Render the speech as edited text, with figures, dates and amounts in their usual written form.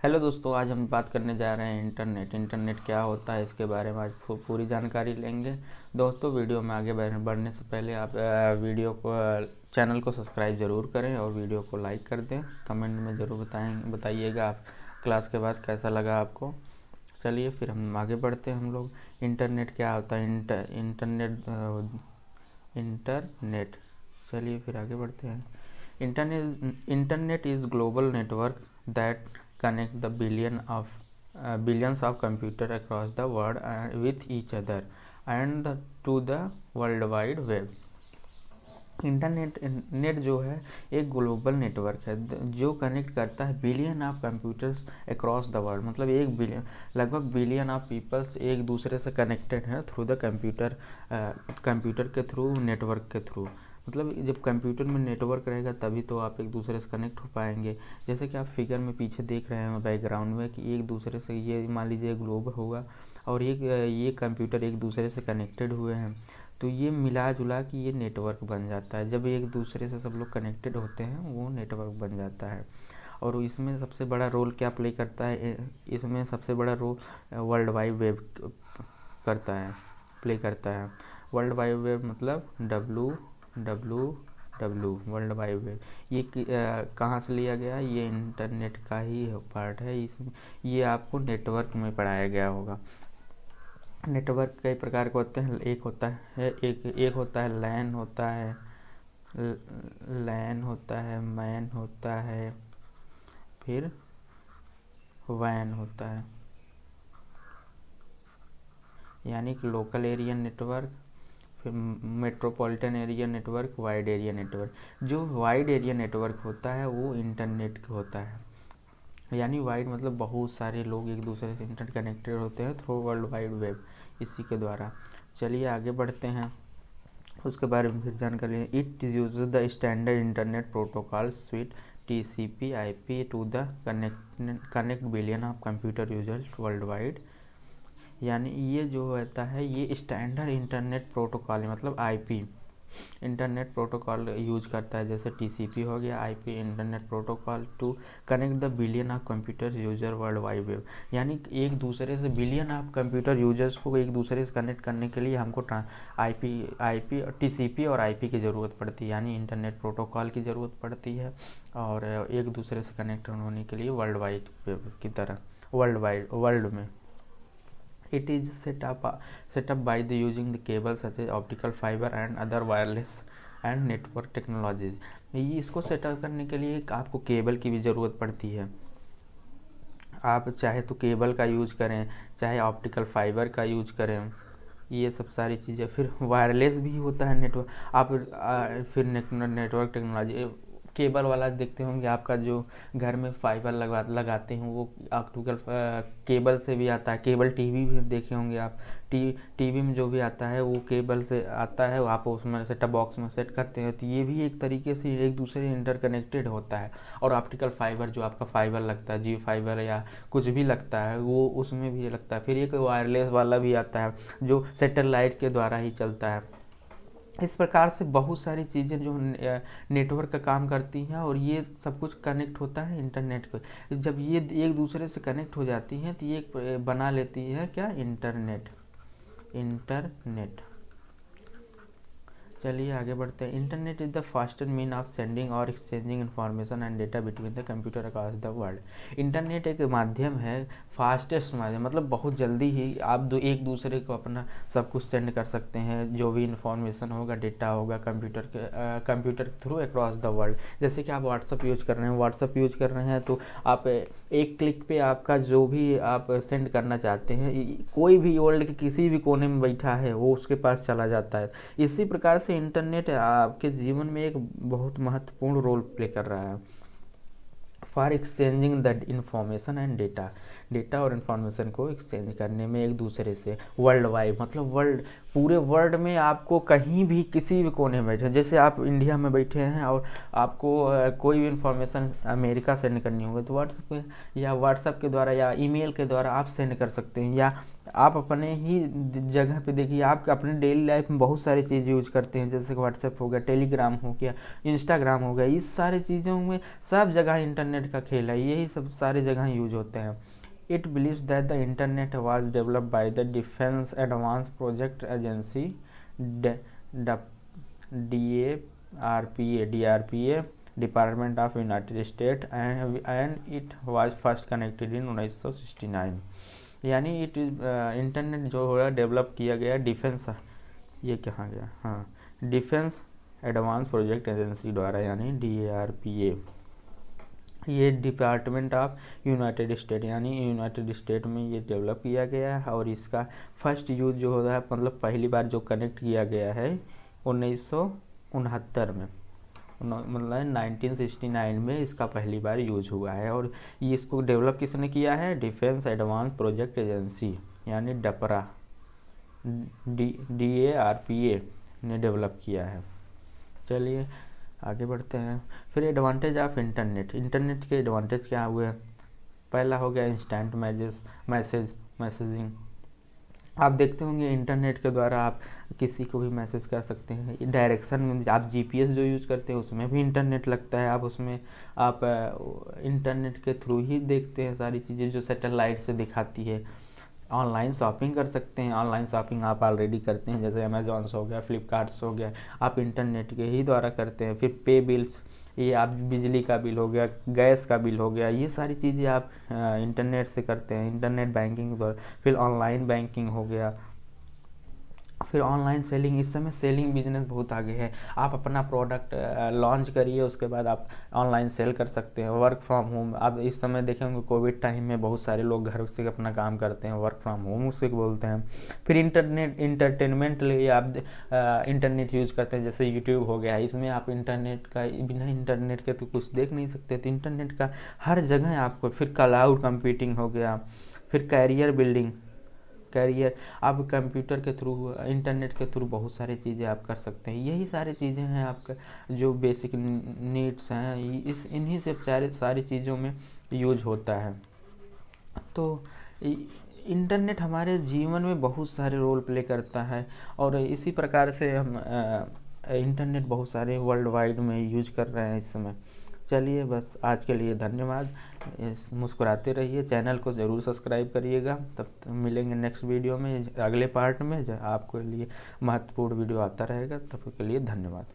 Hello दोस्तों, आज हम बात करने जा रहे हैं इंटरनेट क्या होता है इसके बारे में आज पूरी जानकारी लेंगे। दोस्तों, वीडियो में आगे बढ़ने से पहले आप वीडियो को चैनल को सब्सक्राइब ज़रूर करें और वीडियो को लाइक कर दें। कमेंट में ज़रूर बताइएगा आप क्लास के बाद कैसा लगा आपको। चलिए फिर हम आगे बढ़ते हैं। हम लोग इंटरनेट क्या होता है, इंटरनेट। चलिए फिर आगे बढ़ते हैं। Internet is global network that connect the billions of computer across the world with each other and to the world wide web। Internet जो है एक ग्लोबल नेटवर्क है जो कनेक्ट करता है billion of computers across the world. मतलब लगभग billion of peoples एक दूसरे से कनेक्टेड हैं थ्रू द कंप्यूटर के थ्रू, नेटवर्क के थ्रू। मतलब जब कंप्यूटर में नेटवर्क रहेगा तभी तो आप एक दूसरे से कनेक्ट हो पाएंगे। जैसे कि आप फिगर में पीछे देख रहे हैं बैकग्राउंड में कि एक दूसरे से, ये मान लीजिए ग्लोब होगा और ये कंप्यूटर एक दूसरे से कनेक्टेड हुए हैं, तो ये मिला जुला कि ये नेटवर्क बन जाता है। जब एक दूसरे से सब लोग कनेक्टेड होते हैं वो नेटवर्क बन जाता है। और इसमें सबसे बड़ा रोल क्या प्ले करता है, इसमें सबसे बड़ा role world wide web play करता है। वर्ल्ड वाइड वेब मतलब डब्लू वर्ल्ड वाइड वेब। ये कहाँ से लिया गया, ये इंटरनेट का ही पार्ट है। इसमें ये आपको नेटवर्क में पढ़ाया गया होगा। नेटवर्क कई प्रकार के होते हैं। एक होता है लैन होता है, मैन होता है, फिर वैन होता है, यानी कि लोकल एरिया नेटवर्क, फिर metropolitan area network, wide area network. जो वाइड एरिया नेटवर्क होता है वो इंटरनेट होता है, यानी वाइड मतलब बहुत सारे लोग एक दूसरे से इंटर कनेक्टेड होते हैं थ्रू वर्ल्ड वाइड वेब, इसी के द्वारा। चलिए आगे बढ़ते हैं, उसके बारे में फिर जानकारी लें। It use the standard internet protocol suite TCP/IP to the connect billion of computer users world wide. यानी ये जो होता है ये स्टैंडर्ड इंटरनेट प्रोटोकॉल है, मतलब IP इंटरनेट प्रोटोकॉल यूज करता है। जैसे TCP हो गया, IP internet protocol to connect the billion of computer user world wide web. यानी एक दूसरे से बिलियन ऑफ कंप्यूटर यूजर्स को एक दूसरे से कनेक्ट करने के लिए हमको IP TCP और IP की ज़रूरत पड़ती है, यानी इंटरनेट प्रोटोकॉल की ज़रूरत पड़ती है। और एक दूसरे से कनेक्ट होने के लिए वर्ल्ड वाइड वेब की तरह वर्ल्ड में it is set up by the using the cables such as optical fiber and other wireless and network technologies। इसको सेटअप करने के लिए आपको केबल की भी ज़रूरत पड़ती है। आप चाहे तो केबल का यूज करें, चाहे ऑप्टिकल फाइबर का यूज करें, ये सब सारी चीज़ें। फिर वायरलेस भी होता है नेटवर्क। आप फिर नेटवर्क टेक्नोलॉजी केबल वाला देखते होंगे, आपका जो घर में फाइबर लगाते हैं वो ऑप्टिकल केबल से भी आता है। केबल टीवी भी देखे होंगे आप, टीवी में जो भी आता है वो केबल से आता है, आप उसमें सेटअप बॉक्स में सेट करते हैं, तो ये भी एक तरीके से एक दूसरे से इंटरकनेक्टेड होता है। और ऑप्टिकल फाइबर जो आपका फाइबर लगता है, जियो फाइबर या कुछ भी लगता है, वो उसमें भी लगता है। फिर एक वायरलेस वाला भी आता है जो सैटेलाइट के द्वारा ही चलता है। इस प्रकार से बहुत सारी चीज़ें जो नेटवर्क का काम करती हैं और ये सब कुछ कनेक्ट होता है इंटरनेट को। जब ये एक दूसरे से कनेक्ट हो जाती हैं तो ये बना लेती है क्या, इंटरनेट। चलिए आगे बढ़ते हैं। Internet is the fastest mean of sending और exchanging information and data between the computer across the world. Internet एक माध्यम है, फास्टेस्ट माध्यम मतलब बहुत जल्दी ही आप एक दूसरे को अपना सब कुछ सेंड कर सकते हैं। जो भी इन्फॉर्मेशन होगा, डेटा होगा कंप्यूटर के थ्रू अक्रॉस द वर्ल्ड। जैसे कि आप व्हाट्सअप यूज कर रहे हैं तो आप एक क्लिक पे आपका जो भी आप सेंड करना चाहते हैं, कोई भी वर्ल्ड के किसी भी कोने में बैठा है वो उसके पास चला जाता है। इसी प्रकार से इंटरनेट आपके जीवन में एक बहुत महत्वपूर्ण रोल प्ले कर रहा है for exchanging the information and data और इन्फॉर्मेशन को एक्सचेंज करने में एक दूसरे से वर्ल्ड वाइड, मतलब पूरे वर्ल्ड में आपको कहीं भी किसी भी कोने में बैठे, जैसे आप इंडिया में बैठे हैं और आपको कोई भी इन्फॉर्मेशन अमेरिका सेंड करनी होगी तो व्हाट्सएप के द्वारा या ईमेल के द्वारा आप सेंड कर सकते हैं। या आप अपने ही जगह पे देखिए, आप अपने डेली लाइफ में बहुत सारी चीज़ यूज करते हैं, जैसे कि व्हाट्सएप हो गया, टेलीग्राम हो गया, इंस्टाग्राम हो गया, इस सारी चीज़ों में सब जगह इंटरनेट का खेल है, यही सब सारी जगह यूज होते हैं। It believes that the internet was developed by the defence advance project agency DARPA department of United state and it was first connected in 1969। यानी इंटरनेट जो है डेवलप किया गया डिफेंस, ये कहाँ गया, हाँ, डिफेंस एडवांस प्रोजेक्ट एजेंसी द्वारा, यानी DARPA। ये डिपार्टमेंट ऑफ यूनाइटेड स्टेट, यानी यूनाइटेड स्टेट में ये डेवलप किया गया है, और इसका फर्स्ट यूज जो होता है, मतलब पहली बार जो कनेक्ट किया गया है 1969 में, मतलब 1969 में इसका पहली बार यूज हुआ है। और ये इसको डेवलप किसने किया है, डिफेंस एडवांस प्रोजेक्ट एजेंसी, यानी डपरा, DARPA ने डेवलप किया है। चलिए आगे बढ़ते हैं। फिर एडवांटेज ऑफ इंटरनेट के एडवांटेज क्या हुए। पहला हो गया इंस्टेंट मैसेजिंग। आप देखते होंगे इंटरनेट के द्वारा आप किसी को भी मैसेज कर सकते हैं। डायरेक्शन में आप GPS जो यूज़ करते हैं उसमें भी इंटरनेट लगता है, आप उसमें आप इंटरनेट के थ्रू ही देखते हैं सारी चीज़ें जो सैटेलाइट से दिखाती है। ऑनलाइन शॉपिंग कर सकते हैं, ऑनलाइन शॉपिंग आप ऑलरेडी करते हैं, जैसे अमेजॉन्स हो गया, फ्लिपकार्ट्स हो गया, आप इंटरनेट के ही द्वारा करते हैं। फिर पे बिल्स, ये आप बिजली का बिल हो गया, गैस का बिल हो गया, ये सारी चीज़ें आप इंटरनेट से करते हैं, इंटरनेट बैंकिंग द्वारा। फिर ऑनलाइन बैंकिंग हो गया। फिर ऑनलाइन सेलिंग, इस समय सेलिंग बिजनेस बहुत आगे है। आप अपना प्रोडक्ट लॉन्च करिए, उसके बाद आप ऑनलाइन सेल कर सकते हैं। वर्क फ्रॉम होम, आप इस समय देखेंगे कोविड टाइम में बहुत सारे लोग घर से अपना काम करते हैं, वर्क फ्रॉम होम उसे बोलते हैं। फिर इंटरटेनमेंट लिए आप इंटरनेट यूज करते हैं, जैसे यूट्यूब हो गया, इसमें आप इंटरनेट का, बिना इंटरनेट के तो कुछ देख नहीं सकते, तो इंटरनेट का हर जगह आपको। फिर क्लाउड कंप्यूटिंग हो गया। फिर कैरियर बिल्डिंग, आप कंप्यूटर के थ्रू, इंटरनेट के थ्रू बहुत सारी चीज़ें आप कर सकते हैं। यही सारी चीज़ें हैं आपका जो बेसिक नीड्स हैं, इन्हीं से सारी चीज़ों में यूज होता है। तो इंटरनेट हमारे जीवन में बहुत सारे रोल प्ले करता है, और इसी प्रकार से हम इंटरनेट बहुत सारे वर्ल्ड वाइड में यूज कर रहे हैं इस समय। चलिए बस आज के लिए धन्यवाद। मुस्कुराते रहिए, चैनल को ज़रूर सब्सक्राइब करिएगा। तब मिलेंगे नेक्स्ट वीडियो में, अगले पार्ट में, जो आपके लिए महत्वपूर्ण वीडियो आता रहेगा। तब के लिए धन्यवाद।